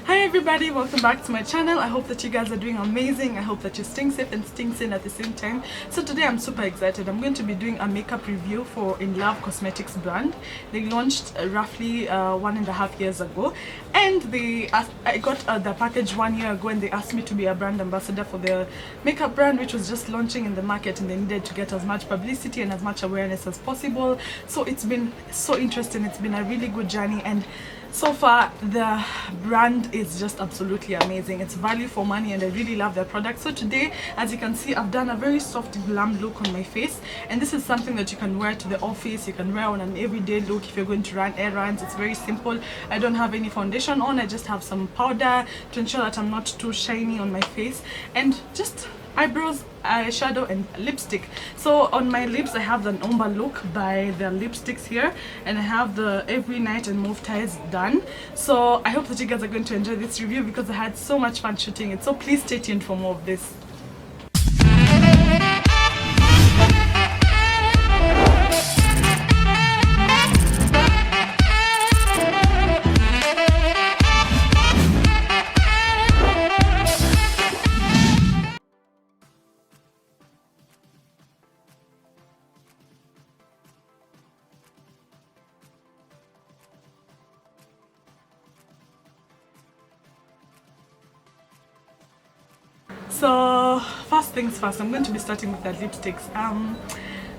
Hi everybody, welcome back to my channel. I hope that you guys are doing amazing. I hope that you're staying safe and staying sane at the same time. So today I'm super excited. I'm going to be doing a makeup review for Inlove cosmetics brand. They launched roughly 1.5 years ago, and I got the package 1 year ago, and they asked me to be a brand ambassador for their makeup brand, which was just launching in the market, and they needed to get as much publicity and as much awareness as possible. So it's been so interesting. It's been a really good journey, and so far the brand is just absolutely amazing. It's value for money, and I really love their product. So today, as you can see, I've done a very soft glam look on my face, and this is something that you can wear to the office. You can wear on an everyday look if you're going to run errands. It's very simple. I don't have any foundation on. I just have some powder to ensure that I'm not too shiny on my face, and just eyebrows, eyeshadow, and lipstick. So on my lips I have the umber look by the lipsticks here, and I have the every night and mauve ties done. So I hope that you guys are going to enjoy this review because I had so much fun shooting it. So please stay tuned for more of this. So first things first, I'm going to be starting with the lipsticks.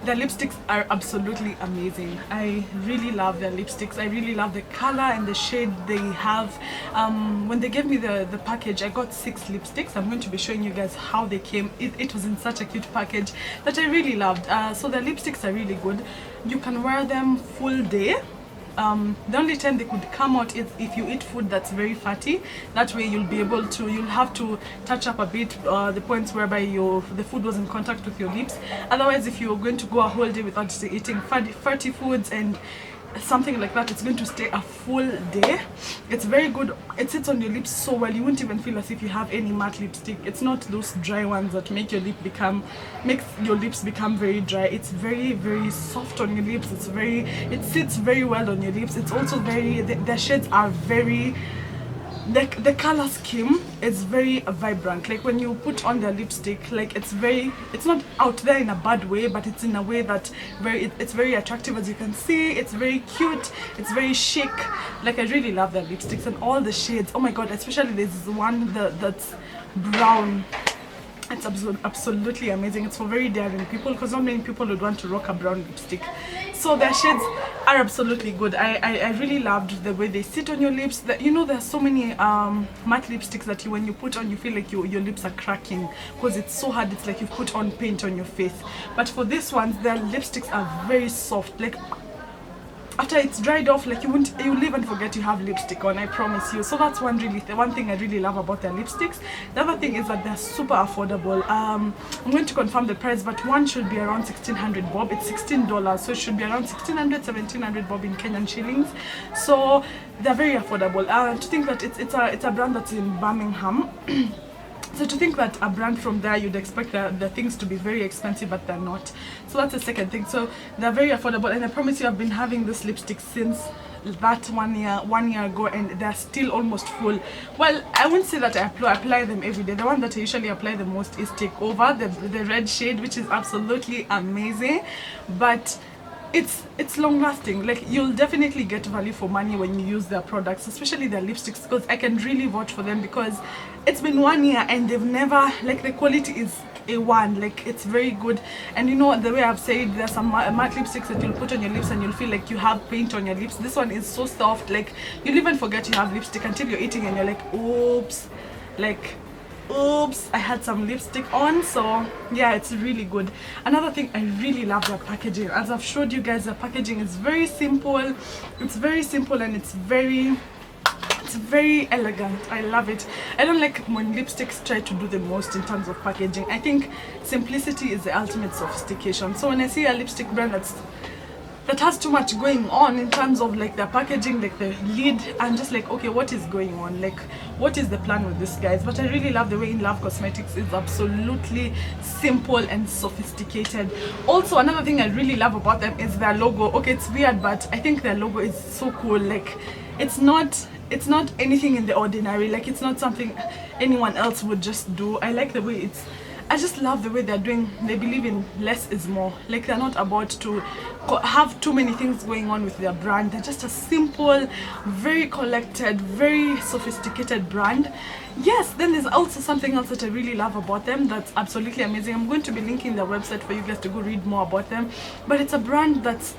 The lipsticks are absolutely amazing. I really love their lipsticks. I really love the color and the shade they have. When they gave me the package, I got 6 lipsticks. I'm going to be showing you guys how they came. It was in such a cute package that I really loved. So the lipsticks are really good. You can wear them full day. The only time they could come out is if you eat food that's very fatty. That way you'll have to touch up a bit the points whereby the food was in contact with your lips. Otherwise, if you're going to go a whole day without eating fatty foods and something like that, it's going to stay a full day. It's very good. It sits on your lips so well, you won't even feel as if you have any matte lipstick. It's not those dry ones that makes your lips become very dry. It's very, very soft on your lips. It sits very well on your lips. It's also the shades are very, the color scheme is very vibrant. Like when you put on the lipstick, like it's not out there in a bad way, but it's in a way that it's very attractive. As you can see, it's very cute, it's very chic. Like I really love the lipsticks and all the shades. Oh my god, especially this one that's brown. It's absolutely amazing. It's for very daring people, because not many people would want to rock a brown lipstick. So their shades are absolutely good. I really loved the way they sit on your lips. There's so many matte lipsticks that when you put on, you feel like your lips are cracking because it's so hard. It's like you've put on paint on your face. But for this one, their lipsticks are very soft. Like after it's dried off, like you'll even forget you have lipstick on, I promise you. So that's one thing I really love about their lipsticks. The other thing is that they're super affordable. I'm going to confirm the price, but one should be around 1600 bob. It's $16, so it should be around 1600, 1700 bob in Kenyan shillings. So they're very affordable. To think that it's a brand that's in Birmingham. So to think that a brand from there, you'd expect the things to be very expensive, but they're not. So that's the second thing. So they're very affordable, and I promise you, I've been having this lipstick since that 1 year ago, and they're still almost full. Well, I wouldn't say that I apply them every day. The one that I usually apply the most is Takeover, the red shade, which is absolutely amazing, but it's long lasting. Like you'll definitely get value for money when you use their products, especially their lipsticks, because I can really vouch for them because it's been 1 year and they've never, like, the quality is A1. Like it's very good. And the way I've said, there's some matte lipsticks that you'll put on your lips and you'll feel like you have paint on your lips. This one is so soft, like you'll even forget you have lipstick until you're eating and you're like, oops, I had some lipstick on. So yeah, it's really good. Another thing, I really love their packaging. As I've showed you guys, their packaging is very simple. It's very simple, and it's very elegant. I love it. I don't like when lipsticks try to do the most in terms of packaging. I think simplicity is the ultimate sophistication. So when I see a lipstick brand that's that has too much going on in terms of like their packaging, like the lid. I'm just like, okay, what is going on? Like, what is the plan with this, guys? But I really love the way Inlove Cosmetics is absolutely simple and sophisticated. Also, another thing I really love about them is their logo. Okay, it's weird, but I think their logo is so cool. Like, it's not anything in the ordinary. Like, it's not something anyone else would just do. I like the way I just love the way they're doing. They believe in less is more. Like, they're not about to have too many things going on with their brand. They're just a simple, very collected, very sophisticated brand. Yes, then there's also something else that I really love about them that's absolutely amazing. I'm going to be linking their website for you guys to go read more about them. But it's a brand that's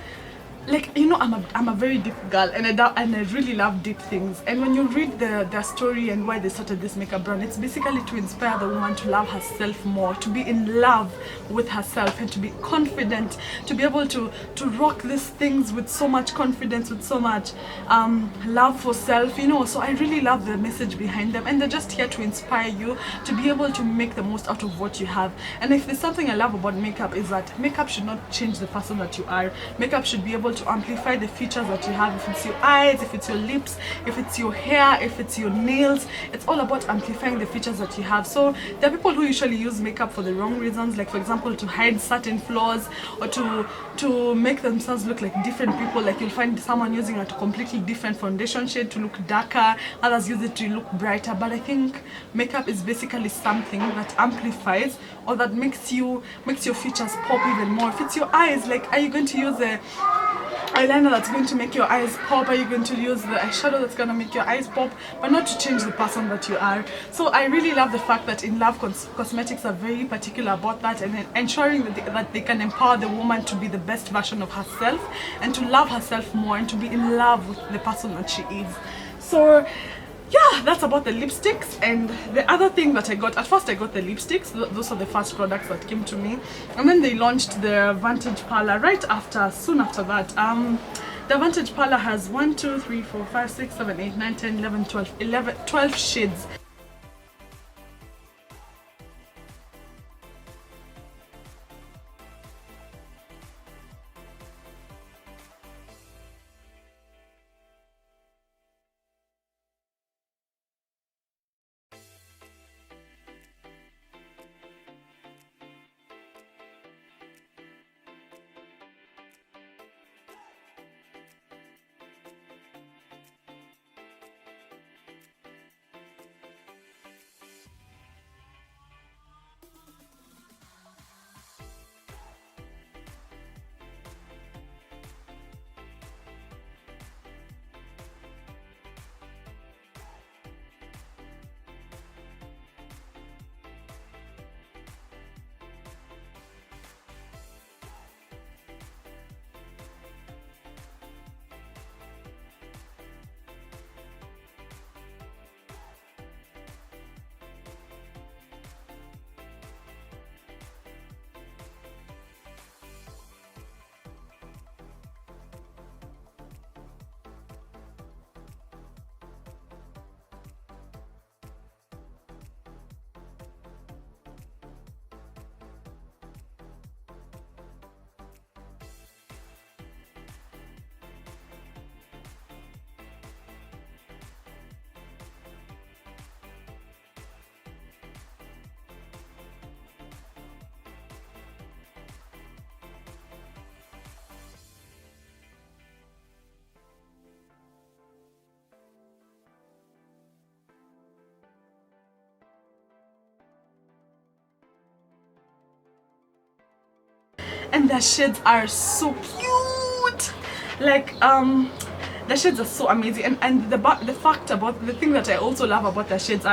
like, you know, I'm a very deep girl, and I really love deep things. And when you read their story and why they started this makeup brand, it's basically to inspire the woman to love herself more, to be in love with herself, and to be confident, to be able to rock these things with so much confidence, with so much love for self, you know. So I really love the message behind them, and they're just here to inspire you to be able to make the most out of what you have. And if there's something I love about makeup, is that makeup should not change the person that you are. Makeup should be able to amplify the features that you have. If it's your eyes, if it's your lips, if it's your hair, if it's your nails, it's all about amplifying the features that you have. So there are people who usually use makeup for the wrong reasons, like for example to hide certain flaws, or to make themselves look like different people. Like, you'll find someone using a completely different foundation shade to look darker, others use it to look brighter. But I think makeup is basically something that amplifies, or that makes your features pop even more. If it's your eyes, like, are you going to use a eyeliner that's going to make your eyes pop? Are you going to use the eyeshadow that's going to make your eyes pop, but not to change the person that you are? So I really love the fact that Inlove Cosmetics are very particular about that, and ensuring that they can empower the woman to be the best version of herself, and to love herself more, and to be in love with the person that she is. So yeah, that's about the lipsticks. And the other thing that I got, at first I got the lipsticks. Those are the first products that came to me, and then they launched the Vantage Parlor right after, soon after that. The Vantage Parlor has 1, 2, 3, 4, 5, 6, 7, 8, 9, 10, 11, 12 shades. And their shades are so cute. Like, the shades are so amazing, and the fact about the thing that I also love about their shades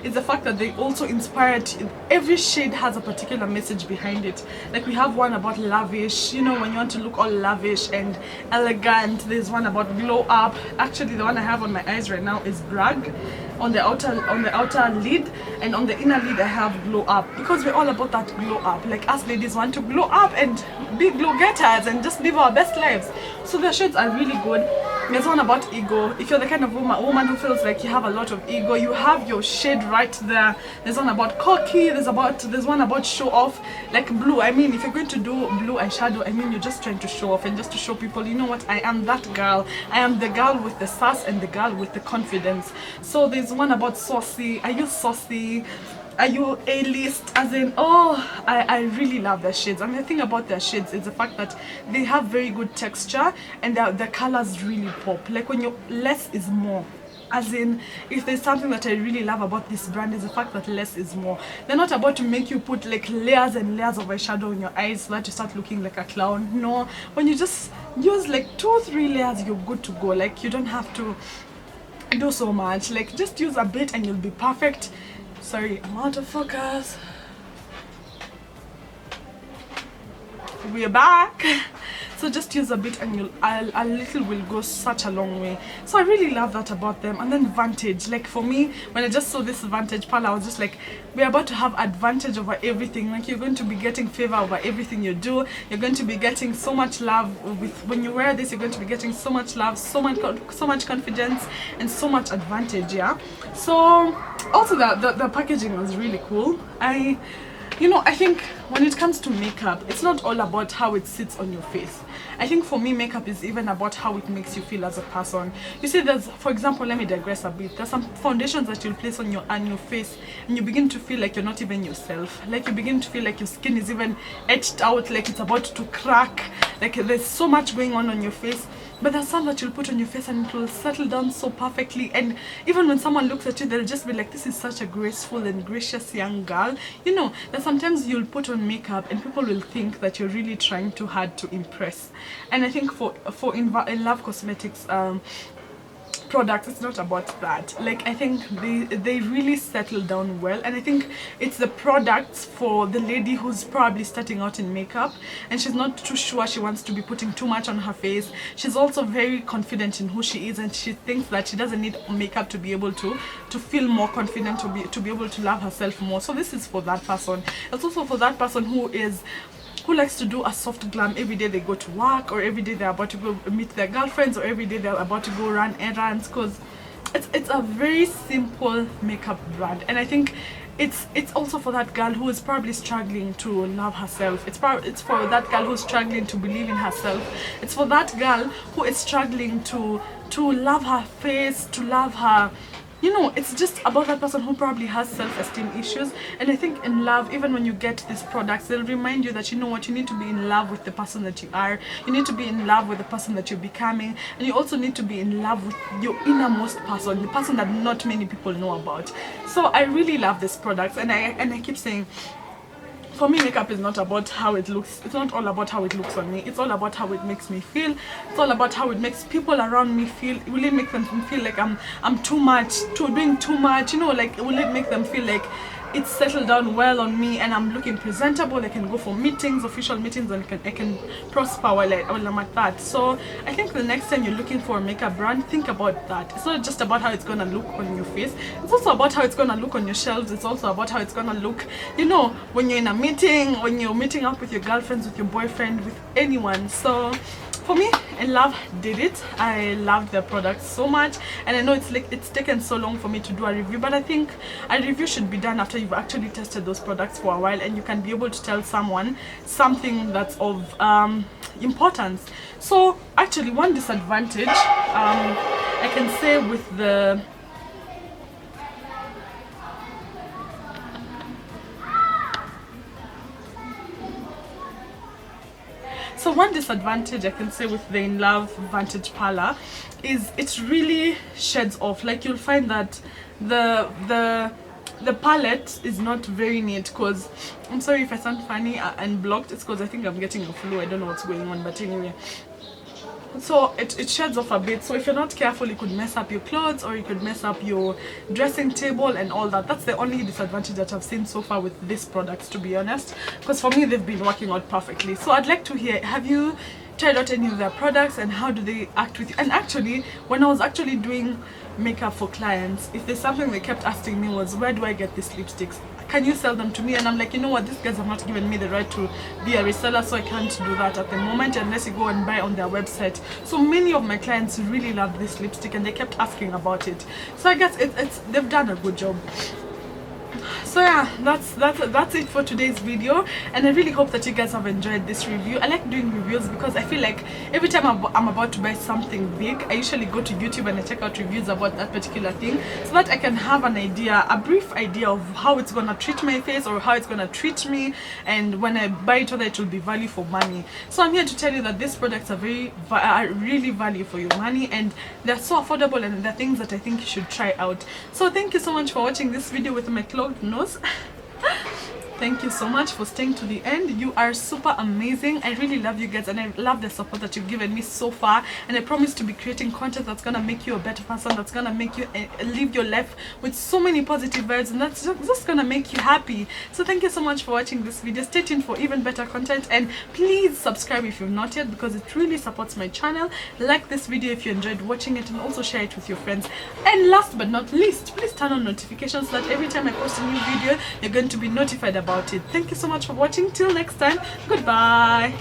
is the fact that they also inspired. Every shade has a particular message behind it. Like, we have one about lavish, you know, when you want to look all lavish and elegant. There's one about glow up. Actually, the one I have on my eyes right now is brag on the outer lid, and on the inner lid I have glow up, because we're all about that glow up. Like, us ladies want to glow up and be glow getters and just live our best lives. So the shades are really good. There's one about ego. If you're the kind of woman who feels like you have a lot of ego, you have your shade right there. There's one about cocky. There's one about show off, like blue. I mean, if you're going to do blue eyeshadow, I mean, you're just trying to show off and just to show people, you know what, I am that girl. I am the girl with the sass and the girl with the confidence. So there's one about saucy. Are you saucy? Are you A-list? As in, oh, I really love their shades. And the thing about their shades is the fact that they have very good texture and the colors really pop. Like when you less is more. As in, if there's something that I really love about this brand is the fact that less is more. They're not about to make you put like layers and layers of eyeshadow in your eyes so that you start looking like a clown. No, when you just use like 2 or 3 layers, you're good to go. Like you don't have to do so much. Like just use a bit and you'll be perfect. Sorry, I'm out of focus. We're back. So just use a bit and a little will go such a long way. So I really love that about them. And then Vantage, like for me, when I just saw this Vantage palette, I was just like, we're about to have advantage over everything. Like you're going to be getting favor over everything you do. You're going to be getting so much love with when you wear this. You're going to be getting so much love, so much confidence, and so much advantage. Yeah. So also the packaging was really cool. You know, I think when it comes to makeup, it's not all about how it sits on your face. I think for me, makeup is even about how it makes you feel as a person. You see, for example, let me digress a bit. There's some foundations that you'll place on your face and you begin to feel like you're not even yourself. Like you begin to feel like your skin is even etched out, like it's about to crack. Like there's so much going on your face. But there's some that you'll put on your face and it will settle down so perfectly. And even when someone looks at you, they'll just be like, this is such a graceful and gracious young girl. You know, that sometimes you'll put on makeup and people will think that you're really trying too hard to impress. And I think for Inlove Cosmetics products, it's not about that. Like I think they really settle down well, and I think it's the products for the lady who's probably starting out in makeup and she's not too sure she wants to be putting too much on her face. She's also very confident in who she is and she thinks that she doesn't need makeup to be able to feel more confident, to be able to love herself more. So this is for that person. It's also for that person who likes to do a soft glam every day they go to work, or every day they're about to go meet their girlfriends, or every day they're about to go run errands, because it's a very simple makeup brand. And I think it's also for that girl who is probably struggling to love herself. It's for that girl who's struggling to believe in herself. It's for that girl who is struggling to love her face, to love her. You know, it's just about that person who probably has self-esteem issues. And I think in love, even when you get these products, they'll remind you that, you know what, you need to be in love with the person that you are. You need to be in love with the person that you're becoming. And you also need to be in love with your innermost person, the person that not many people know about. So I really love these products, and I keep saying, for me, makeup is not about how it looks. It's not all about how it looks on me. It's all about how it makes me feel. It's all about how it makes people around me feel. Will it make them feel like I'm doing too much? You know, like will it make them feel like it's settled down well on me and I'm looking presentable? I can go for meetings, official meetings, and I can prosper while I'm at that. So I think the next time you're looking for a makeup brand, think about that. It's not just about how it's gonna look on your face. It's also about how it's gonna look on your shelves. It's also about how it's gonna look, you know, when you're in a meeting, when you're meeting up with your girlfriends, with your boyfriend, with anyone. So for me, Inlove did it. I loved their products so much, and I know it's taken so long for me to do a review, but I think a review should be done after you've actually tested those products for a while and you can be able to tell someone something that's of importance. So actually, one disadvantage I can say with the So one disadvantage I can say with the Inlove Vantage Palette is it really shades off. Like you'll find that the palette is not very neat, because I'm sorry if I sound funny and blocked. It's because I think I'm getting a flu. I don't know what's going on, but anyway. So it shades off a bit. So if you're not careful, you could mess up your clothes, or you could mess up your dressing table and all that. That's the only disadvantage that I've seen so far with these products, to be honest, because for me they've been working out perfectly. So I'd like to hear, have you tried out any of their products and how do they act with you? And actually, when I was actually doing makeup for clients, if there's something they kept asking me was, where do I get these lipsticks? can you sell them to me? And I'm like, you know what, these guys have not given me the right to be a reseller, so I can't do that at the moment unless you go and buy on their website. So many of my clients really love this lipstick and they kept asking about it. So I guess they've done a good job. So yeah, that's it for today's video, and I really hope that you guys have enjoyed this review. I like doing reviews because I feel like every time I'm about to buy something big, I usually go to YouTube and I check out reviews about that particular thing, so that I can have an idea, a brief idea of how it's gonna treat my face or how it's gonna treat me, and when I buy it, whether it will be value for money. So I'm here to tell you that these products are really value for your money, and they're so affordable, and they're things that I think you should try out. So thank you so much for watching this video with my clogged nose. Thank you so much for staying to the end. You are super amazing. I really love you guys, and I love the support that you've given me so far, and I promise to be creating content that's gonna make you a better person, that's gonna make you live your life with so many positive vibes, and that's just gonna make you happy. So thank you so much for watching this video. Stay tuned for even better content, and please subscribe if you've not yet, because it really supports my channel. Like this video if you enjoyed watching it, and also share it with your friends. And last but not least, please turn on notifications so that every time I post a new video, you're going to be notified about it. Thank you so much for watching. Till next time, goodbye.